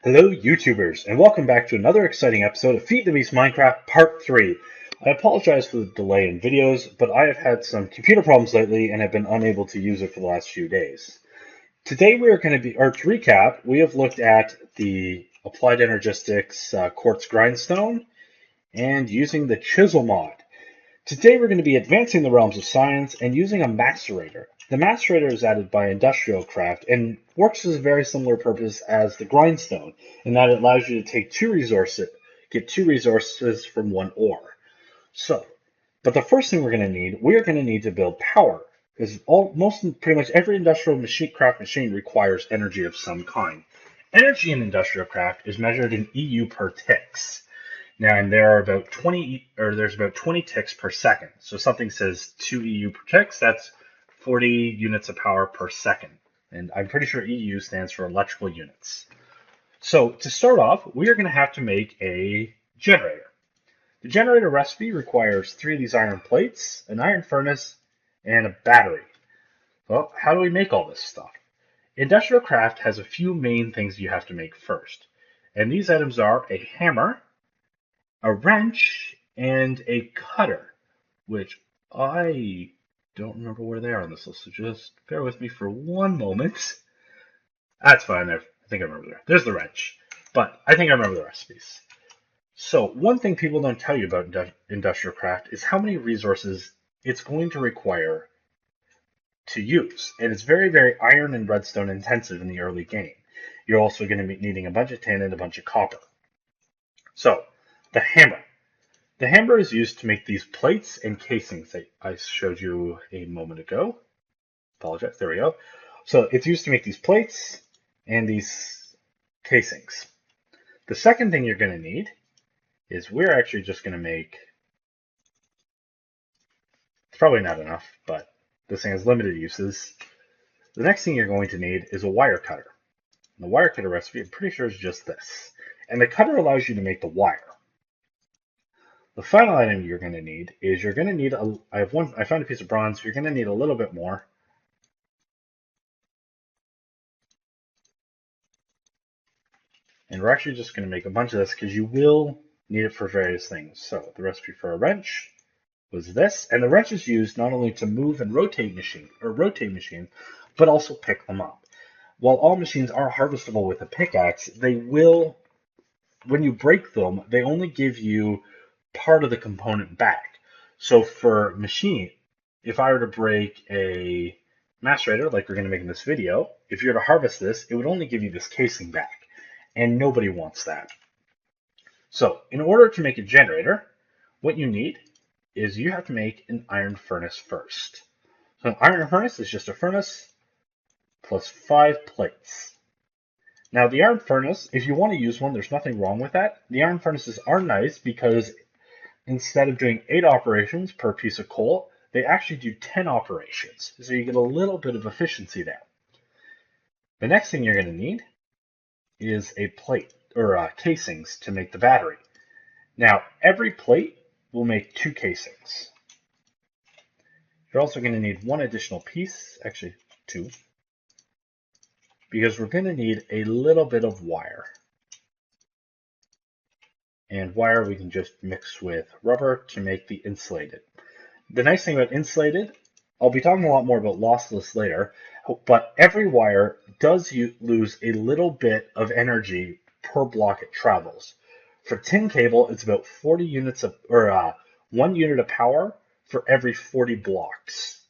Hello YouTubers, and welcome back to another exciting episode of Feed the Beast Minecraft Part 3. I apologize for the delay in videos, but I have had some computer problems lately and have been unable to use it for the last few days. Today we are going to be, or to recap, we have looked at the Applied Energistics Quartz Grindstone and using the Chisel mod. Today we're going to be advancing the realms of science and using a Macerator. The Macerator is added by IndustrialCraft and works as a very similar purpose as the Grindstone, in that it allows you to get two resources from one ore. But the first thing we are going to need to build power, because pretty much every craft machine requires energy of some kind. Energy in IndustrialCraft is measured in EU per ticks. Now, and there's about 20 ticks per second. So something says 2 EU per ticks, that's 40 units of power per second. And I'm pretty sure EU stands for electrical units. So to start off, we are going to have to make a generator. The generator recipe requires 3 of these iron plates, an iron furnace, and a battery. Well, how do we make all this stuff? IndustrialCraft has a few main things you have to make first. And these items are a hammer, a wrench, and a cutter, which I don't remember where they are on this list, so just bear with me for one moment. That's fine, I think I remember there. There's the wrench, but I think I remember the recipes. So one thing people don't tell you about IndustrialCraft is how many resources it's going to require to use, and it's very, very iron and redstone intensive in the early game. You're also going to be needing a bunch of tin and a bunch of copper. So, the hammer. The hammer is used to make these plates and casings that I showed you a moment ago. Apologize, there we go. So it's used to make these plates and these casings. The second thing you're going to need is we're actually just going to make, it's probably not enough, but this thing has limited uses. The next thing you're going to need is a wire cutter. And the wire cutter recipe, I'm pretty sure, is just this. And the cutter allows you to make the wire. The final item you're going to need is I found a piece of bronze. You're going to need a little bit more. And we're actually just going to make a bunch of this because you will need it for various things. So the recipe for a wrench was this, and the wrench is used not only to move and rotate machines, but also pick them up. While all machines are harvestable with a pickaxe, when you break them, they only give you part of the component back. So for machine, if I were to break a macerator, like we're going to make in this video, if you were to harvest this, it would only give you this casing back, and nobody wants that. So in order to make a generator, what you need is you have to make an iron furnace first. So an iron furnace is just a furnace plus 5 plates. Now the iron furnace, if you want to use one, there's nothing wrong with that. The iron furnaces are nice because instead of doing 8 operations per piece of coal, they actually do 10 operations. So you get a little bit of efficiency there. The next thing you're going to need is a plate, or casings, to make the battery. Now, every plate will make 2 casings. You're also going to need 1 additional piece, actually 2, because we're going to need a little bit of wire. And wire we can just mix with rubber to make the insulated. The nice thing about insulated, I'll be talking a lot more about lossless later, but every wire does lose a little bit of energy per block it travels. For tin cable, it's about 40 units of, 1 unit of power for every 40 blocks.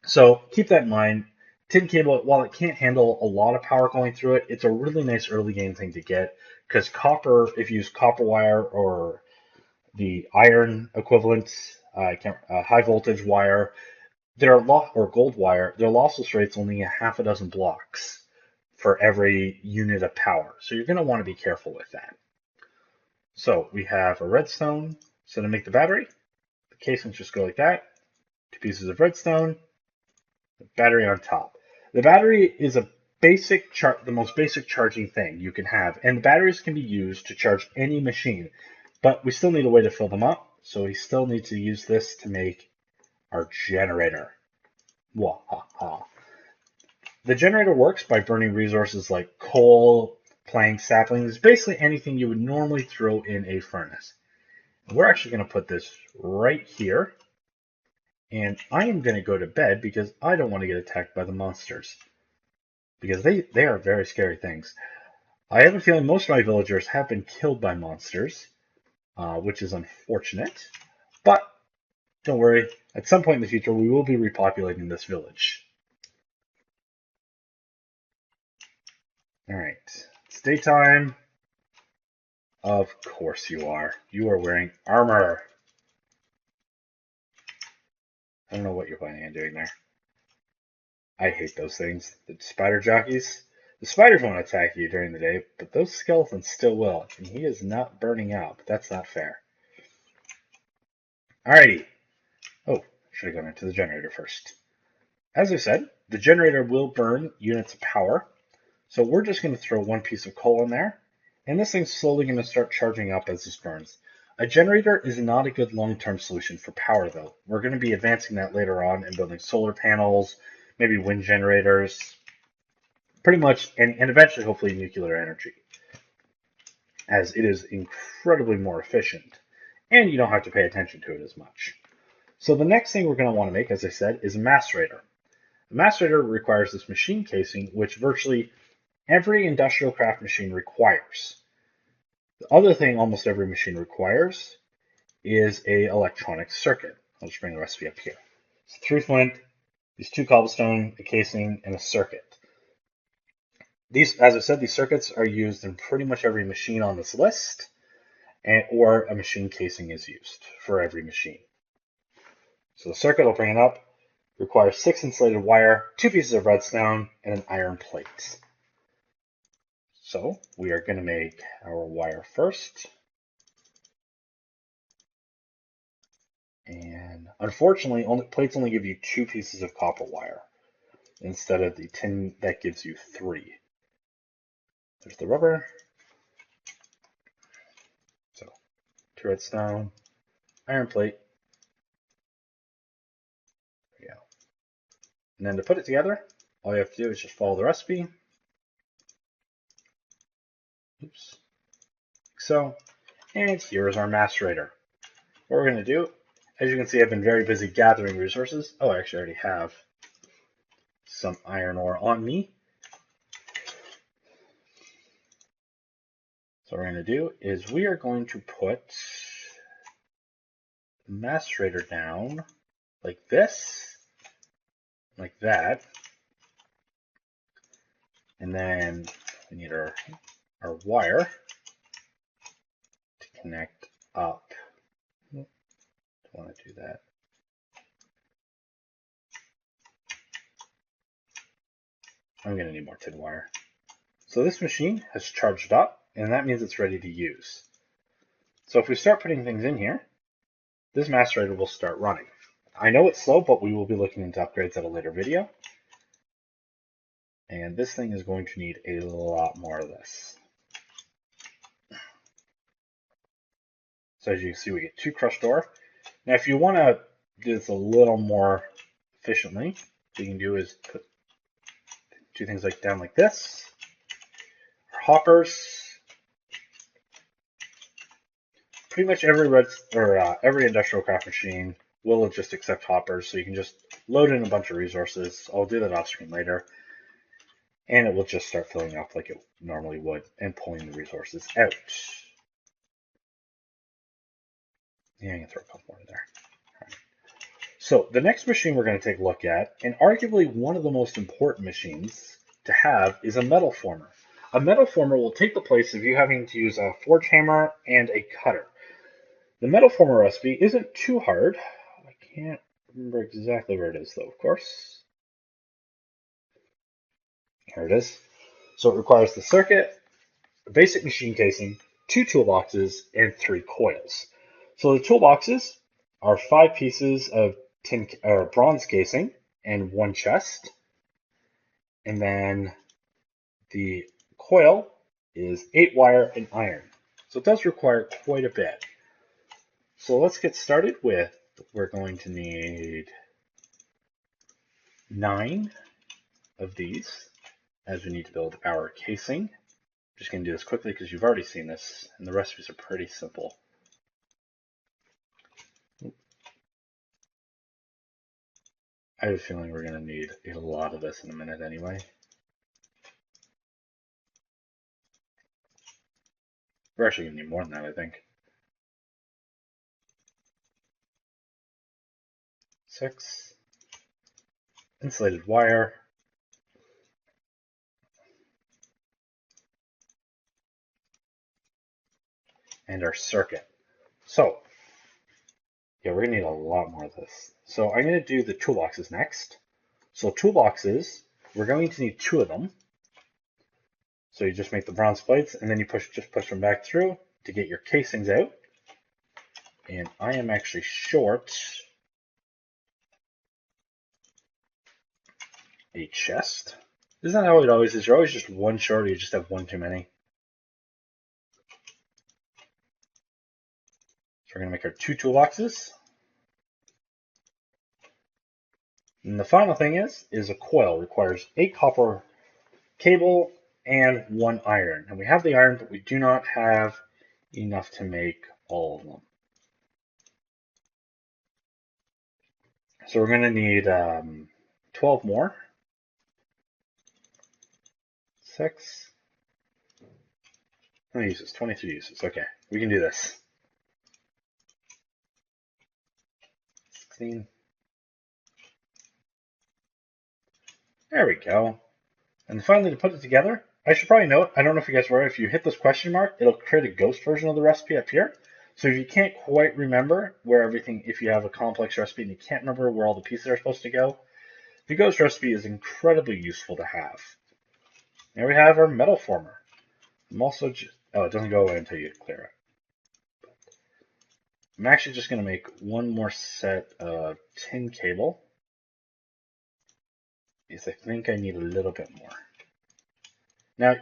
So keep that in mind. Tin cable, while it can't handle a lot of power going through it, it's a really nice early game thing to get, because copper, if you use copper wire or the iron equivalent, high voltage wire, or gold wire, their lossless rate's only a half a dozen blocks for every unit of power. So you're going to want to be careful with that. So we have a redstone. So to make the battery, the casings just go like that. 2 pieces of redstone, the battery on top. The battery is the most basic charging thing you can have, and the batteries can be used to charge any machine, but we still need a way to fill them up, so we still need to use this to make our generator. Wahaha. The generator works by burning resources like coal, planks, saplings, basically anything you would normally throw in a furnace. We're actually going to put this right here. And I am going to go to bed because I don't want to get attacked by the monsters. Because they are very scary things. I have a feeling most of my villagers have been killed by monsters, which is unfortunate. But don't worry, at some point in the future we will be repopulating this village. Alright, it's daytime. Of course you are. You are wearing armor. I don't know what you're planning on doing there. I hate those things. The spider jockeys. The spiders won't attack you during the day, but those skeletons still will. And he is not burning out, but that's not fair. Alrighty. Oh, should have gone into the generator first. As I said, the generator will burn units of power. So we're just going to throw one piece of coal in there. And this thing's slowly going to start charging up as this burns. A generator is not a good long-term solution for power, though. We're going to be advancing that later on and building solar panels, maybe wind generators, pretty much, and eventually, hopefully, nuclear energy, as it is incredibly more efficient, and you don't have to pay attention to it as much. So the next thing we're going to want to make, as I said, is a macerator. A macerator requires this machine casing, which virtually every IndustrialCraft machine requires. The other thing almost every machine requires is an electronic circuit. I'll just bring the recipe up here. So 3 flint, these 2 cobblestone, a casing, and a circuit. These, as I said, these circuits are used in pretty much every machine on this list, or a machine casing is used for every machine. So the circuit, I'll bring it up, requires 6 insulated wire, 2 pieces of redstone, and an iron plate. So we are going to make our wire first. And unfortunately, plates only give you 2 pieces of copper wire instead of the tin that gives you 3. There's the rubber. So 2 redstone, iron plate. There we go. And then to put it together, all you have to do is just follow the recipe. Oops. Like so. And here is our macerator. What we're going to do, as you can see, I've been very busy gathering resources. Oh, I actually already have some iron ore on me. So what we're going to do is we are going to put the macerator down like this, like that. And then we need our wire to connect up. Don't want to do that. I'm going to need more tin wire. So this machine has charged up, and that means it's ready to use. So if we start putting things in here, this macerator will start running. I know it's slow, but we will be looking into upgrades at a later video. And this thing is going to need a lot more of this. So as you can see, we get 2 crushed ore. Now if you want to do this a little more efficiently, what you can do is put 2 things like down like this. Our hoppers. Pretty much every every IndustrialCraft machine will just accept hoppers, so you can just load in a bunch of resources. I'll do that off screen later. And it will just start filling up like it normally would and pulling the resources out. Yeah, I'm going to throw a couple more in there. All right. So the next machine we're going to take a look at, and arguably one of the most important machines to have, is a Metalformer. A Metalformer will take the place of you having to use a forge hammer and a cutter. The Metalformer recipe isn't too hard. I can't remember exactly where it is though, of course. Here it is. So it requires the circuit, a basic machine casing, 2 toolboxes, and 3 coils. So the toolboxes are 5 pieces of tin or bronze casing and 1 chest. And then the coil is 8 wire and iron. So it does require quite a bit. So let's get started with, we're going to need 9 of these, as we need to build our casing. Just going to do this quickly because you've already seen this, and the recipes are pretty simple. I have a feeling we're going to need a lot of this in a minute anyway. We're actually going to need more than that, I think. 6. Insulated wire. And our circuit. So, yeah, we're going to need a lot more of this. So I'm going to do the toolboxes next. So toolboxes, we're going to need 2 of them. So you just make the bronze plates, and then you just push them back through to get your casings out. And I am actually short a chest. Isn't that how it always is? You're always just one short, or you just have one too many. So we're going to make our 2 toolboxes. And the final thing is a coil. It requires 8 copper cable and 1 iron. And we have the iron, but we do not have enough to make all of them. So we're going to need 12 more. 6. How many uses? 23 uses. Okay, we can do this. 16. There we go. And finally, to put it together, I should probably note, I don't know if you guys were, if you hit this question mark, it'll create a ghost version of the recipe up here. So if you can't quite remember where everything, if you have a complex recipe and you can't remember where all the pieces are supposed to go, the ghost recipe is incredibly useful to have. There we have our Metalformer. I'm also just, oh, it doesn't go away until you clear it. I'm actually just going to make one more set of tin cable, because I think I need a little bit more. Now,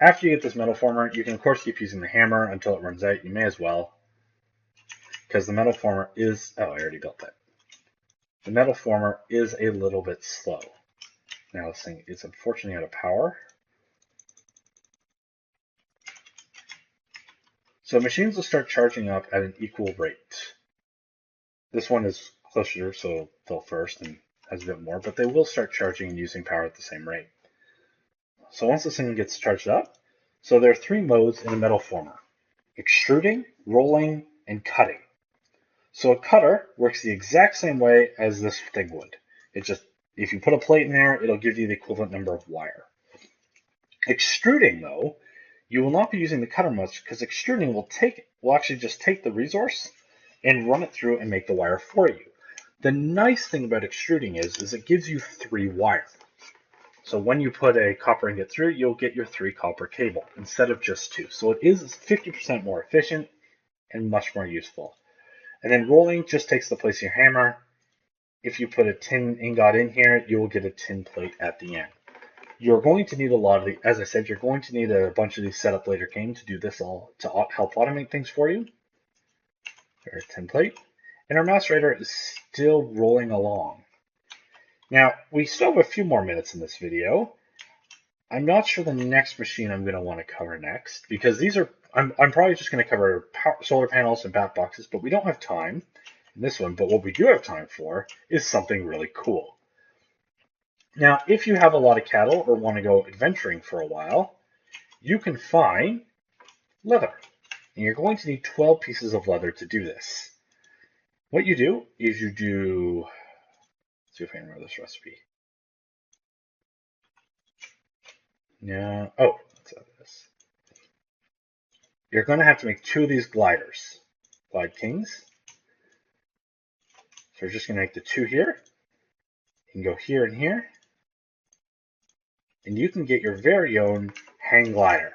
after you get this Metalformer, you can of course keep using the hammer until it runs out. You may as well, because the Metalformer is, oh, I already built that. The Metalformer is a little bit slow. Now this thing is unfortunately out of power. So machines will start charging up at an equal rate. This one is closer, so they'll first and has a bit more, but they will start charging and using power at the same rate. So once this thing gets charged up, so there are 3 modes in a Metalformer: extruding, rolling, and cutting. So a cutter works the exact same way as this thing would. It just, if you put a plate in there, it'll give you the equivalent number of wire. Extruding, though, you will not be using the cutter much, because extruding will actually just take the resource and run it through and make the wire for you. The nice thing about extruding is it gives you 3 wire. So when you put a copper ingot through, you'll get your 3 copper cable instead of just 2. So it is 50% more efficient and much more useful. And then rolling just takes the place of your hammer. If you put a tin ingot in here, you will get a tin plate at the end. You're going to need a lot of the, as I said, you're going to need a bunch of these set up later game to do this all, to help automate things for you. There's a tin plate. And our Macerator is still rolling along. Now, we still have a few more minutes in this video. I'm not sure the next machine I'm going to want to cover next, because these are, I'm probably just going to cover solar panels and bat boxes, but we don't have time in this one. But what we do have time for is something really cool. Now, if you have a lot of cattle or want to go adventuring for a while, you can find leather. And you're going to need 12 pieces of leather to do this. What you do is you do, let's see if I can remember this recipe. Yeah, oh, let's have this. You're going to have to make 2 of these gliders, glide kings. So we're just going to make the 2 here. You can go here and here. And you can get your very own hang glider.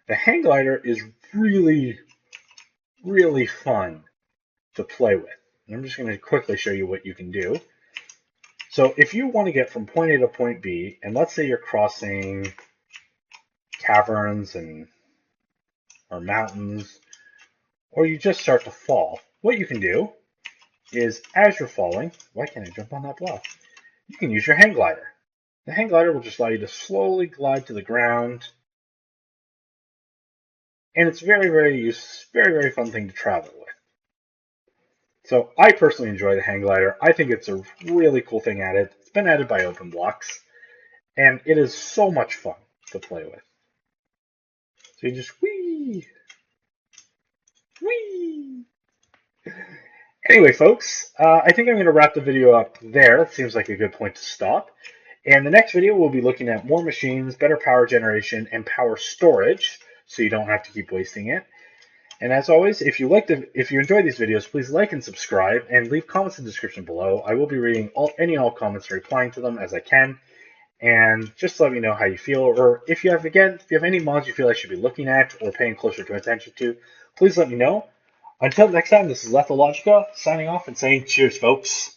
The hang glider is really, really fun to play with. And I'm just going to quickly show you what you can do. So if you want to get from point A to point B, and let's say you're crossing caverns or mountains, or you just start to fall, what you can do is, as you're falling, why can't I jump on that block? You can use your hang glider. The hang glider will just allow you to slowly glide to the ground and it's very fun thing to travel with. So I personally enjoy the hang glider. I think it's a really cool thing added. It's been added by OpenBlocks, and it is so much fun to play with. So you just whee, whee. Anyway, folks, I think I'm going to wrap the video up there. That seems like a good point to stop. And the next video, we'll be looking at more machines, better power generation, and power storage, so you don't have to keep wasting it. And as always, if you enjoy these videos, please like and subscribe, and leave comments in the description below. I will be reading any and all comments and replying to them as I can. And just let me know how you feel, or if you have any mods you feel I should be looking at or paying closer attention to, please let me know. Until next time, this is Lethologica signing off and saying cheers, folks.